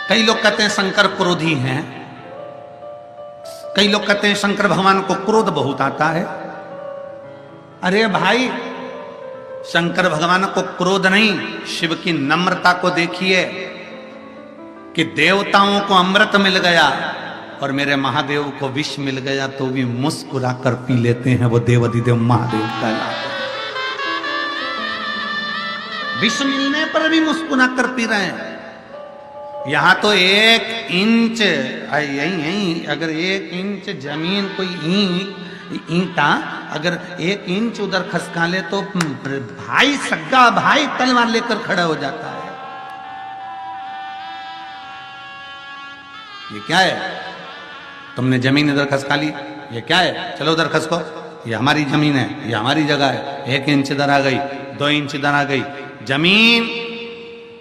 कई लोग कहते हैं शंकर क्रोधी हैं, कई लोग कहते हैं शंकर भगवान को क्रोध बहुत आता है। अरे भाई, शंकर भगवान को क्रोध नहीं, शिव की नम्रता को देखिए कि देवताओं को अमृत मिल गया और मेरे महादेव को विष मिल गया तो भी मुस्कुरा कर पी लेते हैं। वो देवाधिदेव महादेव कहलाते हैं। विष मिलने पर भी मुस्कुरा कर पी रहे हैं। यहां तो 1 इंच यही अगर 1 इंच जमीन कोई ईंटा अगर 1 इंच उधर खसका ले तो भाई सग्गा भाई तलवार लेकर खड़ा हो जाता है। ये क्या है? तुमने जमीन इधर खसका ली, ये क्या है? चलो उधर खसको, ये हमारी जमीन है, ये हमारी जगह है। 1 इंच इधर आ गई, 2 इंच इधर आ गई, जमीन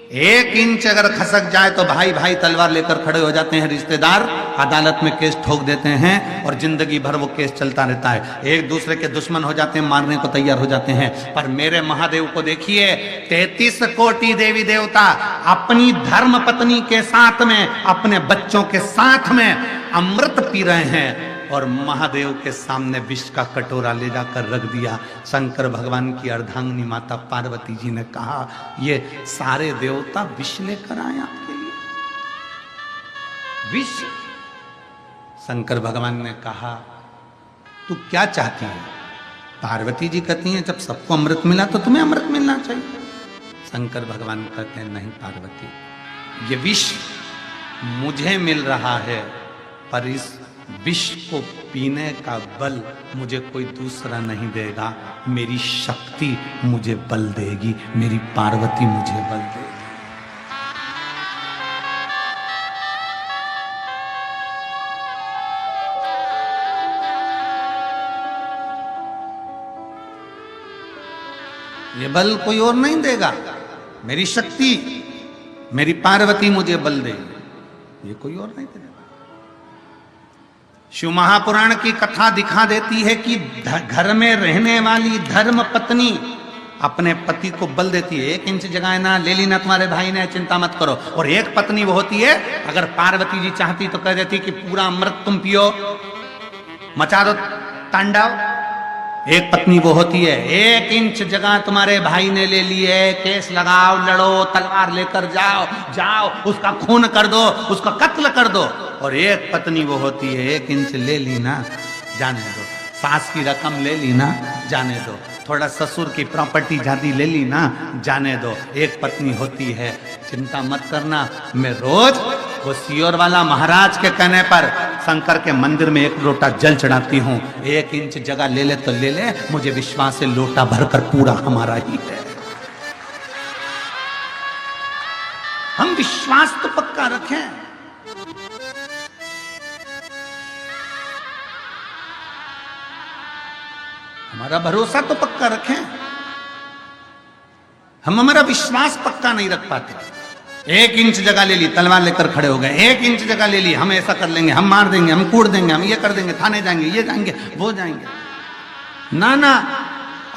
1 इंच अगर खसक जाए तो भाई भाई तलवार लेकर खड़े हो जाते हैं। रिश्तेदार अदालत में केस ठोक देते हैं और जिंदगी भर वो केस चलता रहता है। एक दूसरे के दुश्मन हो जाते हैं, मारने को तैयार हो जाते हैं। पर मेरे महादेव को देखिए, 33 कोटि देवी देवता अपनी धर्म पत्नी के साथ में, अपने बच्चों के साथ में अमृत पी रहे हैं और महादेव के सामने विष का कटोरा ले जाकर रख दिया। शंकर भगवान की अर्धांगिनी माता पार्वती जी ने कहा, ये सारे देवता विष लेकर आए आपके लिए, विष। शंकर भगवान ने कहा, तू क्या चाहती है? पार्वती जी कहती हैं, जब सबको अमृत मिला तो तुम्हें अमृत मिलना चाहिए। शंकर भगवान कहते हैं, नहीं पार्वती, ये विष मुझे मिल रहा है, पर इस विष को पीने का बल मुझे कोई दूसरा नहीं देगा। मेरी शक्ति मुझे बल देगी, मेरी पार्वती मुझे बल देगी। ये बल कोई और नहीं देगा, मेरी शक्ति, मेरी पार्वती मुझे बल देगी, ये कोई और नहीं देगा। शिव महापुराण की कथा दिखा देती है कि घर में रहने वाली धर्म पत्नी अपने पति को बल देती है। 1 इंच जगह है ना, ले ली ना तुम्हारे भाई ने, चिंता मत करो। और एक पत्नी वो होती है, अगर पार्वती जी चाहती तो कह देती कि पूरा अमृत तुम पियो, मचा दो तांडव। एक पत्नी वो होती है, 1 इंच जगह तुम्हारे भाई ने ले ली है, केस लगाओ, लड़ो, तलवार लेकर जाओ, जाओ उसका खून कर दो, उसका कत्ल कर दो। और एक पत्नी वो होती है, 1 इंच ले ली ना, जाने दो। सास की रकम ले ली ना, जाने दो। थोड़ा ससुर की प्रॉपर्टी जाती ले ली ना, जाने दो। एक पत्नी होती है, चिंता मत करना, मैं रोज वो सियोर वाला महाराज के कहने पर शंकर के मंदिर में 1 लोटा जल चढ़ाती हूँ। 1 इंच जगह ले ले तो ले ले, मुझे विश्वास है लोटा भरकर पूरा हमारा ही है। हम विश्वास तो पक्का रखें। हमारा भरोसा तो पक्का रखें। हम हमारा विश्वास पक्का नहीं रख पाते। 1 इंच जगह ले ली, तलवार लेकर खड़े हो गए। 1 इंच जगह ले ली, हम ऐसा कर लेंगे, हम मार देंगे, हम कूट देंगे, हम ये कर देंगे, थाने जाएंगे, ये जाएंगे, वो जाएंगे। ना ना,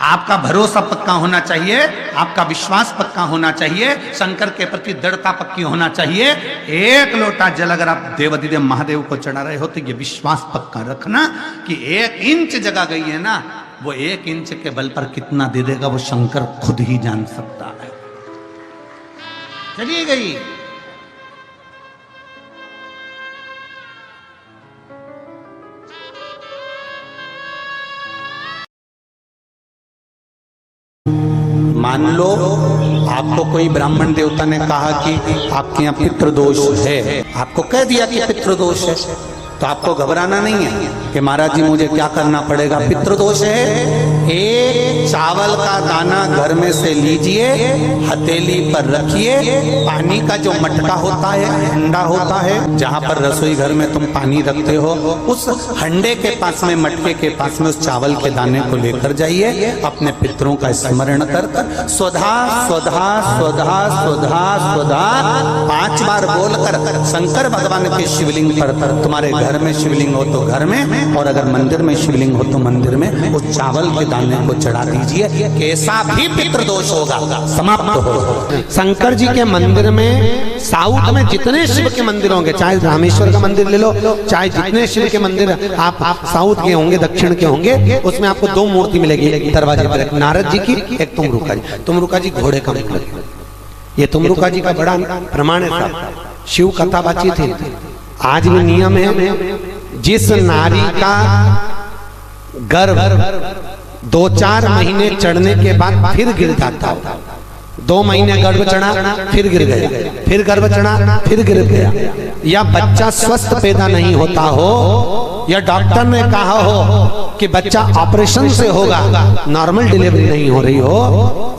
आपका भरोसा पक्का होना चाहिए, आपका विश्वास पक्का होना चाहिए, शंकर के प्रति दृढ़ता पक्की होना चाहिए। 1 लोटा जल अगर आप देवाधिदेव महादेव को चढ़ा रहे हो तो ये विश्वास पक्का रखना कि 1 इंच जगह गई है ना, वो 1 इंच के बल पर कितना दे देगा वो शंकर खुद ही जान सकता है। चलिए गई। मान लो आपको कोई ब्राह्मण देवता ने कहा कि आपके यहाँ पितृदोष है, आपको कह दिया कि पितृदोष है, तो आपको घबराना नहीं है कि महाराज जी मुझे क्या करना पड़ेगा। पितृदोष है, 1 चावल का दाना घर में से लीजिए, हथेली पर रखिए, पानी का जो मटका होता है, हंडा होता है, जहाँ पर रसोई घर में तुम पानी रखते हो, उस हंडे के पास में, मटके के पास में उस चावल के दाने को लेकर जाइए। अपने पितरों का स्मरण कर कर स्वधा स्वधा स्वधा स्वधा स्वधा 5 बार बोलकर शंकर भगवान के शिवलिंग पर, तुम्हारे घर में शिवलिंग हो तो घर में, और अगर मंदिर में शिवलिंग हो तो मंदिर में, उस चावल के दाने को चढ़ा दिया। लीजिए, कैसा भी पितृदोष होगा समाप्त हो। शंकर जी के मंदिर में, साउथ में जितने शिव के मंदिर होंगे, चाहे रामेश्वर का मंदिर ले लो, चाहे जितने शिव के मंदिर आप साउथ के होंगे, दक्षिण के होंगे, उसमें आपको दो मूर्ति मिलेगी दरवाजे पर, एक नारद जी की, एक तुमरुका जी। तुमरुका जी घोड़े का मुख लगे, ये तुमरुका जी का बड़ा प्रमाण है साहब। शिव कथा बाची थी, आज भी नियम है, जिस नारी का गर्भ 2-4 महीने चढ़ने के बाद फिर गिर जाता हो, 2 महीने गर्भ चढ़ा फिर गिर गया, फिर गर्भ चढ़ा फिर गिर गया, या बच्चा स्वस्थ पैदा नहीं होता हो, या डॉक्टर ने कहा हो कि बच्चा ऑपरेशन से होगा, नॉर्मल डिलीवरी नहीं हो रही हो,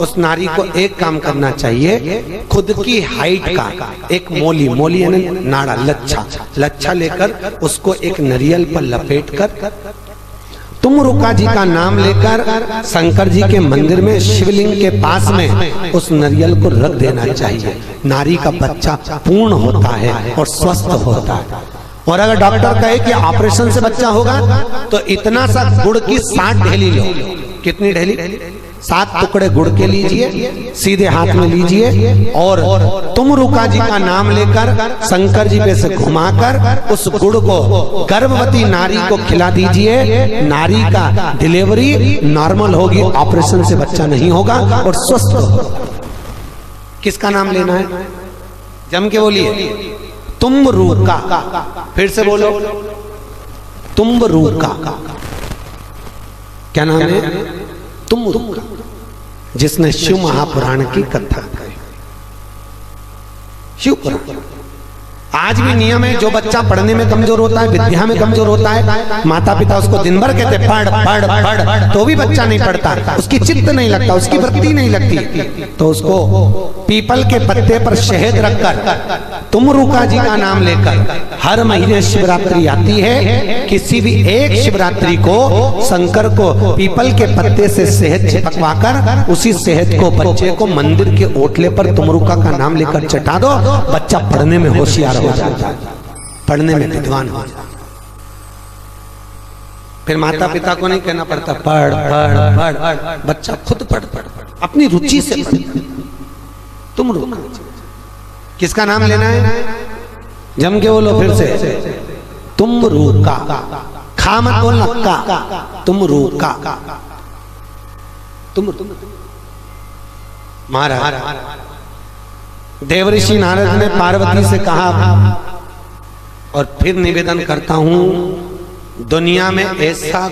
उस नारी को एक काम करना चाहिए, खुद की हाइट का एक मोली यानी नाड़ा, लच्छा लेकर उसको एक नरियल पर लपेट कर तुमरुका जी का नाम लेकर शंकर जी के मंदिर में शिवलिंग के पास में उस नरियल को रख देना चाहिए। नारी का बच्चा पूर्ण होता है और स्वस्थ होता है। और अगर डॉक्टर कहे कि ऑपरेशन से बच्चा होगा तो इतना सा गुड़ की 60 ढेली लो। कितनी ढेली? 7 टुकड़े गुड़ के लीजिए, सीधे हाथ में लीजिए और तुमरुका जी का नाम लेकर शंकर जी पे से घुमाकर उस गुड़ को गर्भवती नारी को खिला दीजिए। नारी का डिलीवरी नॉर्मल होगी, ऑपरेशन से बच्चा नहीं होगा और स्वस्थ होगा। किसका नाम लेना है? जम के बोलिए, तुमरुका। फिर से बोलो, तुमरुका। क्या नाम है? तुमरुका, जिसने शिव महापुराण की कथा कही। शिव पुराण आज भी नियम है, जो बच्चा पढ़ने में कमजोर होता है, विद्या में कमजोर होता है, माता पिता उसको दिन भर कहते पढ़ पढ़ पढ़, तो भी बच्चा नहीं पढ़ता, उसकी चित्त नहीं लगता, उसकी वृत्ति नहीं लगती, तो उसको पीपल के पत्ते पर शहद रखकर तुमरुका जी का नाम लेकर हर महीने शिवरात्रि आती है, किसी भी एक शिवरात्रि को शंकर को पीपल के पत्ते से शहद चिपकवाकर उसी शहद को बच्चे को मंदिर के ओटले पर तुमरुका का नाम लेकर चटा दो, बच्चा पढ़ने में होशियार हो जाता है, पढ़ने में विद्वान हो जाता है। फिर माता पिता को नहीं कहना पड़ता पढ़ पढ़ पढ़, बच्चा खुद पढ़ अपनी रुचि से पढ़। तुमरुका, किसका नाम लेना है? जम के बोलो फिर से, तुमरुका। खा मत बोलना, का, तुमरुका। महाराज देवऋषि नारद ने पार्वती से कहा, और फिर निवेदन करता हूं, दुनिया में ऐसा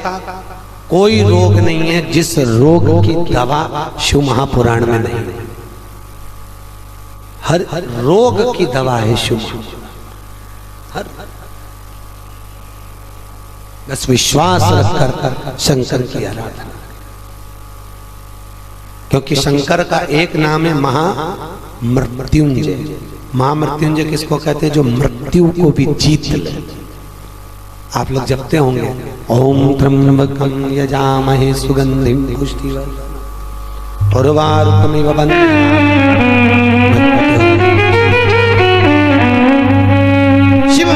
कोई रोग नहीं है जिस रोग की दवा शिव महापुराण में नहीं है। हर रोग की दवा है शिव। हर बस विश्वास रखकर शंकर की आराधना, क्योंकि शंकर का एक नाम है महामृत्युंजय। महामृत्युंजय किसको कहते हैं? जो मृत्यु को भी जीत ले। आप लोग जपते होंगे, ओम त्र्यंबकं यजामहे सुगंधिं पुष्टिवर्धनम् उर्वारुकमिव शिव।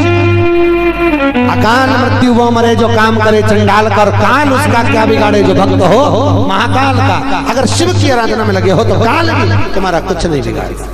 अकाल मृत्यु वो मरे जो काम करे चंडाल कर, काल उसका क्या बिगाड़े जो भक्त हो महाकाल का। अगर शिव की आराधना में लगे हो तो काल भी तुम्हारा कुछ नहीं बिगाड़ेगा।